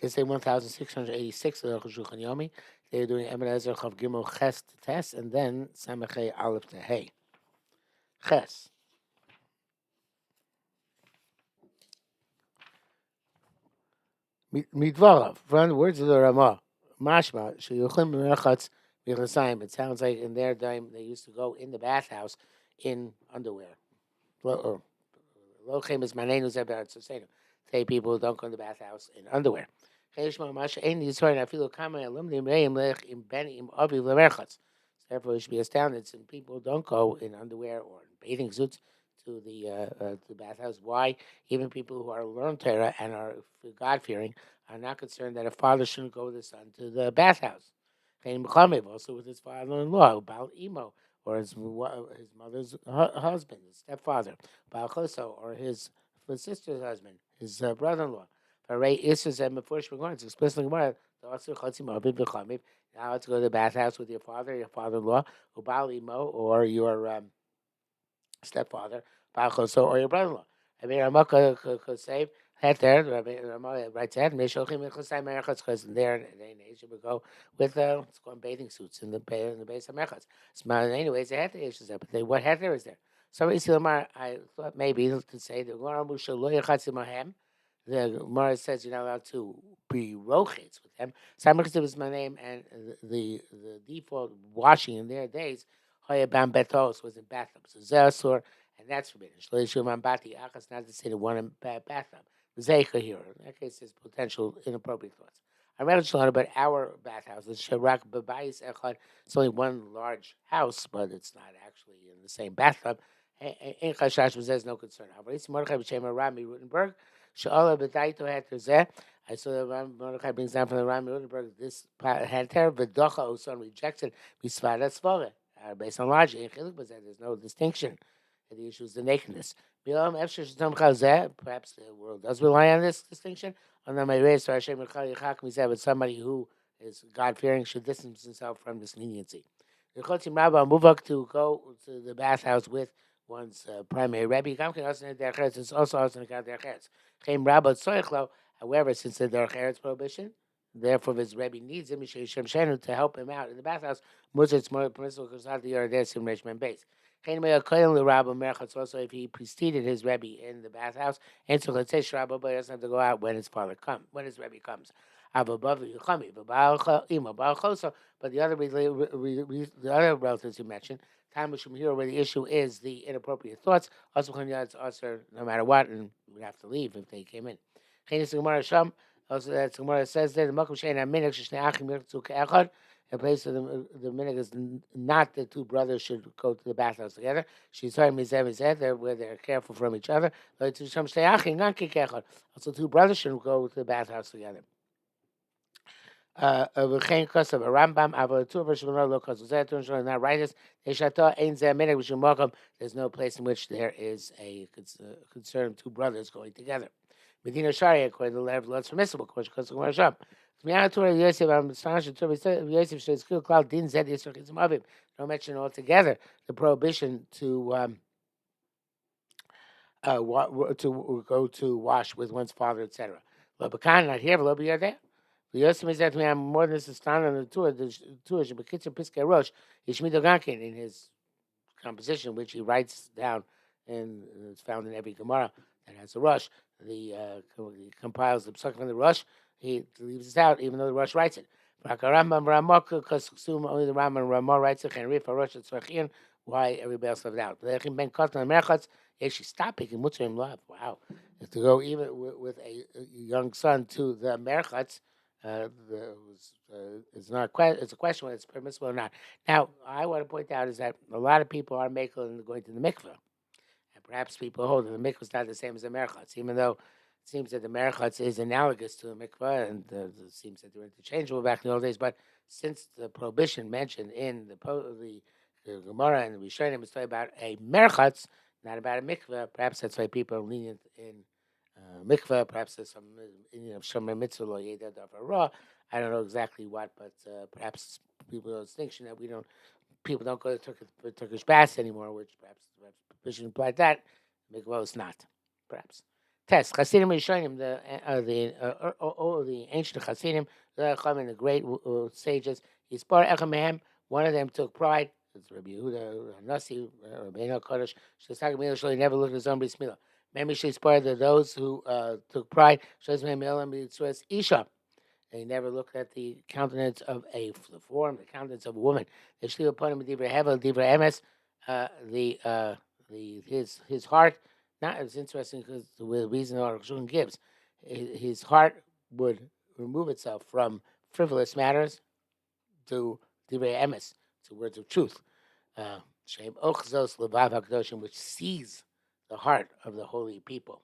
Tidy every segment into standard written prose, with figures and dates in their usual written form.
They say 1,686 of the Arukh HaShulchan Yomi. They're doing Ebenezer Chav Gimel Ches to Tes, and then Samachay Aleph to Hey. Ches. Midvarav, from the words of the Ramah, Mashma, Sheyuchim Merchatz Michasayim. It sounds like in their time they used to go in the bathhouse in underwear. Lochem is Manenu Zeber Tzosenu. Say people don't go in the bathhouse in underwear. Therefore, you should be astounded since people don't go in underwear or in bathing suits to the bathhouse. Why? Even people who are learned Torah and are God fearing are not concerned that a father shouldn't go with his son to the bathhouse. Also with his father-in-law, Baal Imo, or his mother's husband, his stepfather, Baal Choso, or his sister's husband, his brother-in-law. It's explicitly now let's go to the bathhouse with your father, your father-in-law, or your stepfather, or your brother-in-law. I mean, Ramah could save Heter. Ramah writes that because there in Asia we go with it's called bathing suits in the base of Merchatz. Anyways, the Heter is there, but what Heter is there? So I thought maybe to say the Gemara says you're not allowed to be rochets with them. Samachtiv is my name, and the default washing in their days, Hayabam Betos, was in bathtubs. So Zerasur, and that's forbidden. Shloishuman Bati Achas, not to say the one in bathtub. Zeicha here. In that case, there's potential inappropriate thoughts. I read a lot about our bathhouse. It's Sharak Babayis Echad. It's only one large house, but it's not actually in the same bathtub. In Chashash, there's no concern. Mordechai B'Shem Rami Rutenberg. Sha'ala B'Daito Heter Zeh. I saw that Mordechai brings down from the Rami Rutenberg this Heter V'Docha Oson rejected B'Svara Svara. Based on logic, there's no distinction. The issue is the nakedness. Perhaps the world does rely on this distinction. But somebody who is God fearing should distance himself from this leniency. The Chotzim Rabba Muvak to go to the bathhouse with one's primary Rebbe. It's also on account of their cheretz. However, since the derech eretz prohibition, therefore his Rebbe needs him to help him out in the bathhouse. It's more permissible because not the Yoreh Sim Reshman base. Also, if he preceded his Rebbe in the bathhouse, and so let's say Rabba, but he doesn't have to go out when his father comes, when his Rebbe comes. But the other relatives you mentioned, time from here where the issue is the inappropriate thoughts. Also, no matter what, and we would have to leave if they came in. Also, that Gemara says that the place of the minig is not the two brothers should go to the bathhouse together. She's telling me where they're careful from each other. Also, two brothers shouldn't go to the bathhouse together. Rambam, there's no place in which there is a concern of two brothers going together. Medina Sharia, according to the letter, it's permissible, because of Gemara. Don't mention altogether the prohibition to go to wash with one's father, etc. Not here, but there. The Yosef is that we have more than this stand on the tour. The tour should be Kitzer Piskei Rosh. Yishmido Gankin in his composition, which he writes down, and it's found in every Gemara that has a Rosh. He compiles the psukim from the Rosh. He leaves it out, even though the Rosh writes it. Because only the Rambam and Ramah writes it. Why everybody else left it out? Actually, stop picking Mutzrim Love. Wow, to go even with a young son to the Merchatz. It's not it's a question whether it's permissible or not. Now, I want to point out is that a lot of people are making going to the mikveh, and perhaps people hold that the mikveh is not the same as the merchatz, even though it seems that the merchatz is analogous to the mikveh, and it seems that they're interchangeable back in the old days. But since the prohibition mentioned in the Gemara and the Rishonim is talking about a merchatz, not about a mikveh, perhaps that's why people are lenient in mikveh. Perhaps there's some shomer mitzvah lo yedad of raw. I don't know exactly what, but perhaps people have a distinction that people don't go to Turkish baths anymore, which perhaps prohibition implied that mikveh is not, perhaps. Test Hasidim Rishonim, the ancient Hasidim, the great sages. Yispar Echem Mehem. One of them took pride. It's Rabbi Yehuda Nasi, Rabbeinu Kodesh. Shesag Mila Shali never looked at his own bris milah. Maybe she's part of those who took pride. Shows me Milam Mitzvahs Isha. They never looked at the countenance of the form, the countenance of a woman. They shliv upon him Divra Hevel, Divra Emes, his heart. Not it's interesting because the reason Arukh HaShulchan gives, his heart would remove itself from frivolous matters to Divrei Emes, to words of truth. Shem Ochzos Levav HaKadoshim, which sees the heart of the holy people.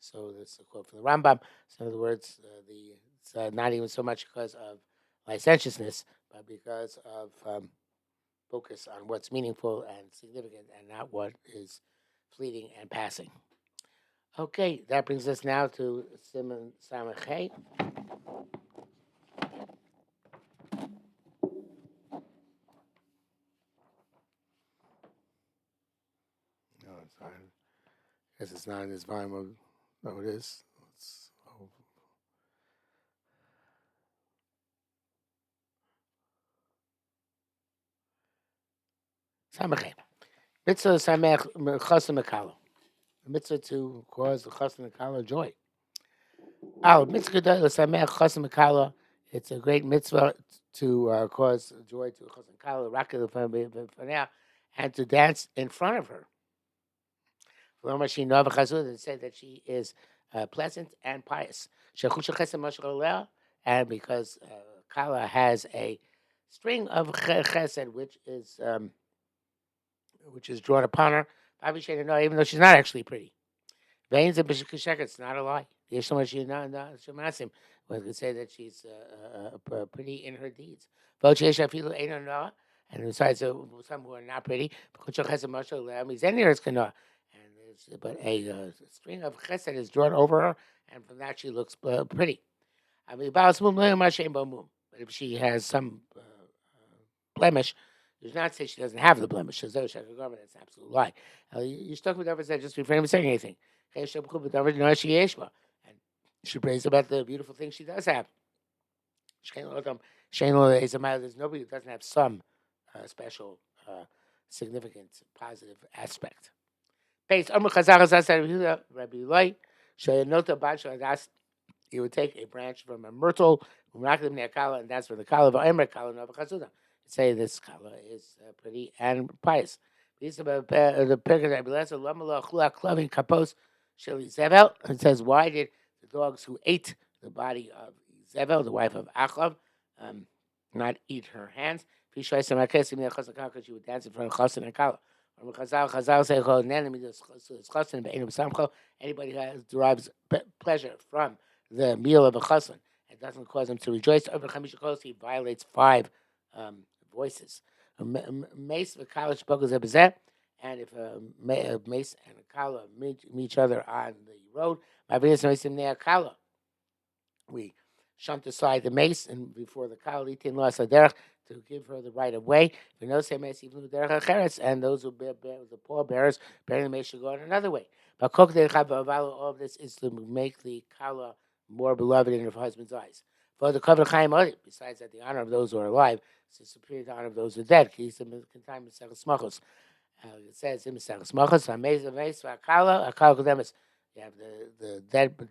So that's a quote from the Rambam. So in other words, it's not even so much because of licentiousness, but because of focus on what's meaningful and significant and not what is fleeting and passing. Okay, that brings us now to Simon Samachay. No, it's not. I guess it's not in this volume of. No, it is. Samachay. Mitzvah Samech Chasam Mekalo. Mitzvah to cause the Chasam Mekalo joy. Mitzvah Samech Chasam Mekalo. It's a great mitzvah to cause joy to Chasam Mekalo, Rakil and to dance in front of her. They say that she is pleasant and pious. And because Kala has a string of chesed, which is drawn upon her, even though she's not actually pretty. It's not a lie. One could say that she's pretty in her deeds. And besides, some who are not pretty, but a string of chesed is drawn over her, and from that she looks pretty. But if she has some blemish, does not say she doesn't have the blemish. That's an absolute lie. You're stuck with that just refrain from saying anything. And she prays about the beautiful things she does have. There's nobody who doesn't have some special, significant, positive aspect. Based on Rabbi Eloi, you would take a branch from a myrtle, and that's for the kala of say this kala is pretty and pious. These are the it says, why did the dogs who ate the body of Zevel, the wife of Achav, not eat her hands? She would dance in front of Chasen and Kala. Chazal say, anybody who derives pleasure from the meal of a chassan and doesn't cause him to rejoice over Chamisha, he violates 5 voices. Mace v'kala shpogos ebezeh, and if a mace and a kala meet each other on the road, we shunt aside the mace and before the kala to give her the right of way. And those who bear the pallbearers bearing the mace should go in another way. But all of this is to make the kala more beloved in her husband's eyes. For the cover chaim, besides that, the honor of those who are alive is superior to the honor of those who are dead. It says in Mesechus Machos, you have the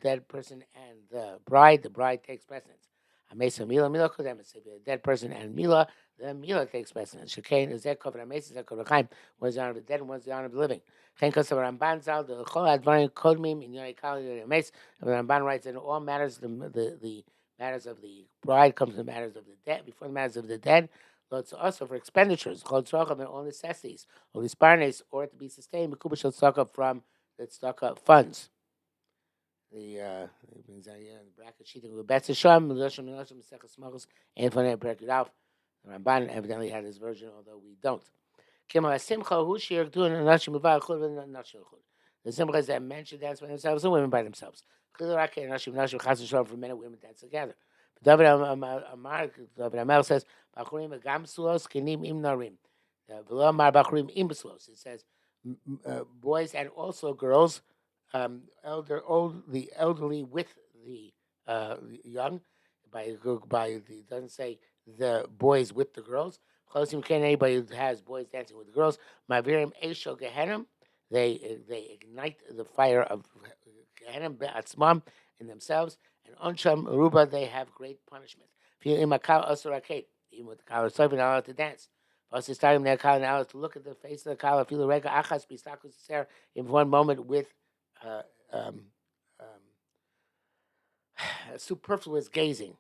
dead person and the bride. The bride takes precedence. If a dead person and Mila, then Mila takes precedence. Shekain is that covered Ames, is that covered Chaim. One's the honor of the dead, and one's the honor of the living. Chen Kosav Ramban Zal, the Chol Advarim Kodmim in Yonei Kal Yonei Ames. The Ramban writes in all matters, the matters of the bride comes to the matters of the dead, before the matters of the dead. It's also for expenditures, called tzedakah and all necessities, or lisparnes, or to be sustained, mekuba shel tzedakah from the tzedakah funds. The brings out here in the bracket sheet of Betz Hashem, Melashim Melashim Mesechus Machos, and Fanei Perek Yud. The Ramban evidently had his version, although we don't. Kima Simcha Hu Shir Gdun and Nashim Muvar Chud and Nashim Chud. The Simcha is that men should dance by themselves and women by themselves. Chilurake and Nashim Chas V'Shalom for men and women dance together. David Amar says, Bachurim Gam Sulos Kenim Im Narim. V'Lo Amar Bachurim Im Sulos. It says, boys and also girls the elderly with the young. By the doesn't say the boys with the girls. Closing can anybody who has boys dancing with the girls. Mavirim Esho Gehenim. They ignite the fire of Gehenim Be'atzmam in themselves. And Onsham Ruba they have great punishment. If you in Makal Osur even with the collar, so you're not allowed to dance. Also, starting their collar now to look at the face of the collar. Feel rega achas bistakus ser in one moment with uh, um, um, superfluous gazing.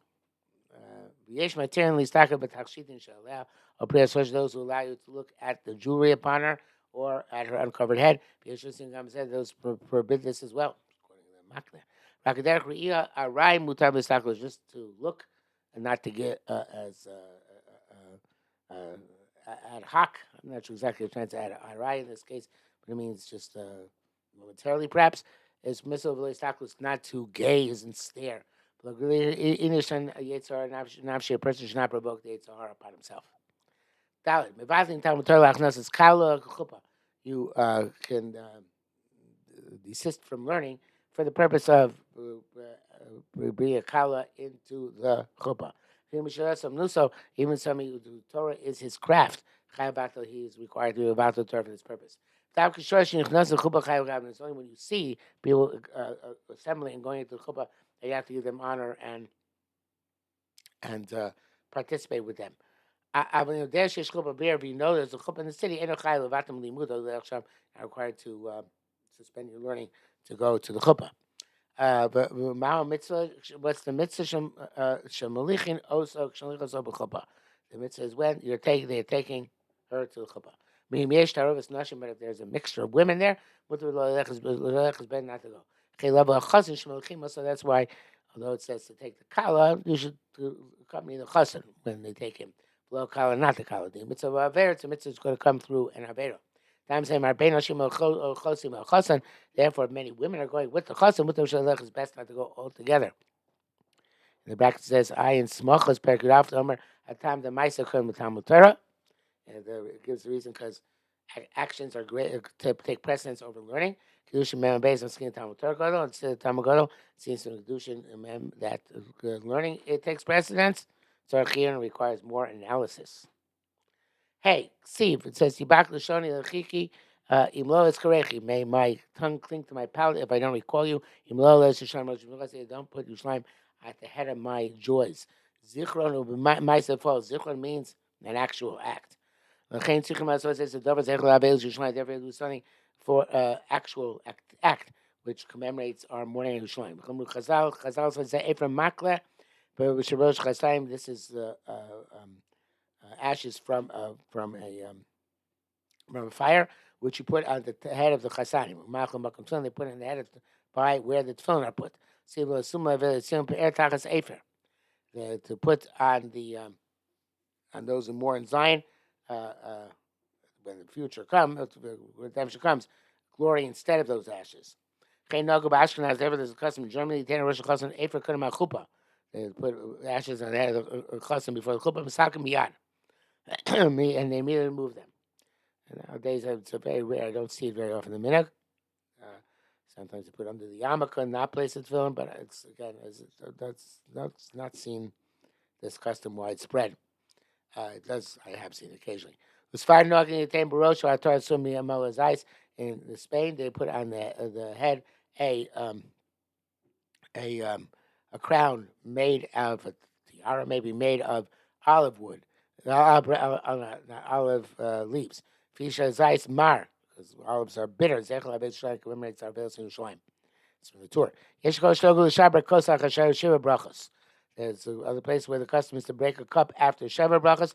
Yesh materially staka b'tachshitin shall allow or pray especially those who allow you to look at the jewelry upon her or at her uncovered head. Yesh said those forbid this as well. According to the Makler. Rakaderek re'ia arai mutar b'stakos just to look and not to get as ad hoc. I'm not sure exactly what I'm trying to add arai in this case, but it means just momentarily perhaps. It's mitzvah v'leistakos not to gaze and stare. Inishan Yetzar Nafshi, a person should not provoke the Yetzar upon himself. Dalit, Mevazing Talmud Torah Lachnas Kala Chuppah. You can desist from learning for the purpose of bring a kala into the chuppah. Even somebody who Torah is his craft, he is required to be about the Torah for this purpose. It's only when you see people assembling and going into the chuppah that you have to give them honor and participate with them. If you know there's a chuppah in the city, are required to suspend your learning to go to the chuppah. But mitzvah, what's the mitzvah? Shemalichin oso kshalichos b'chuppah. The mitzvah is when they're taking her to the chuppah. Meaning yesh tarovas nashim, but if there's a mixture of women there, mutar l'olechas ben not to go. So that's why, although it says to take the kala, you should accompany the chassan when they take him. Below kala, not the kala. The mitzvah of aver, it's a mitzvah is going to come through an avera. Therefore, many women are going with the chassan. With the shalach is best not to go all together. In the bracket says, "I in smachos perkudaf omer at time the ma'isa kun Talmud Torah." And it gives the reason because actions are great to take precedence over learning. Kedushin mem based on skin Talmud Torah gadol instead of Talmud gadol seems in kedushin mem that learning it takes precedence. So Archion requires more analysis. Hey, Steve, it says, Yibak Lashoni Lachiki, Imlo is Karechi. May my tongue cling to my palate if I don't recall you. Imlo is Shishlam, don't put Yerushalayim at the head of my joys. Zichron, Zichron means an actual act. Lachain Tzichem Asot says, the Dover Zechel Avel Yerushalayim, therefore do something for actual act, which commemorates our morning in Yerushalayim. Chazal says, Ephraim Makle, but Sharosh Chasayim, this is the ashes from a fire, which you put on the head of the chasanim. They put it in the head of by where the tefillin are put. To put on the on those who mourn in Zion when the future comes, when redemption comes, glory instead of those ashes. Ever there's a custom in Germany. They put ashes on the head of the chassan before the chuppah. And they immediately remove them. And nowadays, it's a very rare. I don't see it very often. The minhag. Sometimes they put under the yarmulke and not place it film, but it's again, that's not seen this custom widespread. It does. I have seen it occasionally. Was fire knocking the tame barosho atar sumi amola's ice in Spain. They put on the head a crown made of a tiara, maybe made of olive wood. Olive leaves. Fisha Zeiss Mar, because olives are bitter. Zechel Abed Shlai commemorates our Veils in Yerushalayim. It's from the tour. Yeshko Shlogu Shabar Kosach Hashem Shiva Brachos. There's another place where the custom is to break a cup after Shiva Brachos.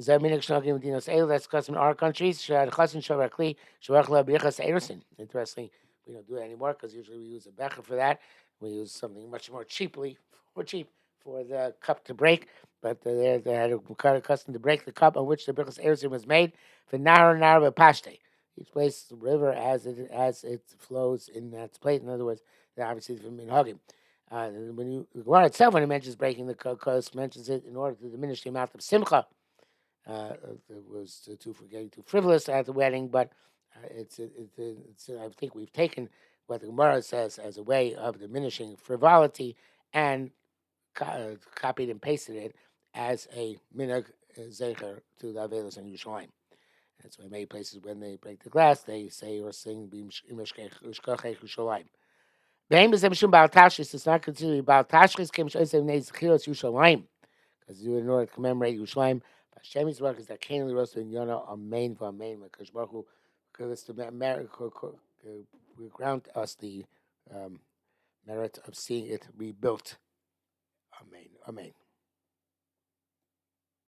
Zeminik Shnogim Dinos Eil, that's custom in our countries. Shad Chasin Shavar Kli, Shavachla Bichas Eirson. Interesting, we don't do it anymore because usually we use a becher for that. We use something much more cheap for the cup to break. But they had a custom to break the cup on which the Birchas Erzim was made. For Nara Pashte. Each place, the river, as it flows in that place. In other words, obviously from Minhagim. When the Gemara itself, when it mentions breaking the cup, mentions it in order to diminish the amount of simcha. It was too frivolous at the wedding, but it's I think we've taken what the Gemara says as a way of diminishing frivolity, and copied and pasted it as a minhag zecher to the Avelos and Yerushalayim. That's why many places when they break the glass, they say or sing Imeshkech Yerushalayim. Behem is Mishum Baal Tashris. It's not considered Baal Tashris. Kim Shoysev Neis Zechiros Yerushalayim, because you in order to commemorate Yerushalayim. Hashem's work is that Cain and Rosa and Yonah are main for main. Because Baruch Hu give us the merit, grant us the merit of seeing it rebuilt. Amen. Amen.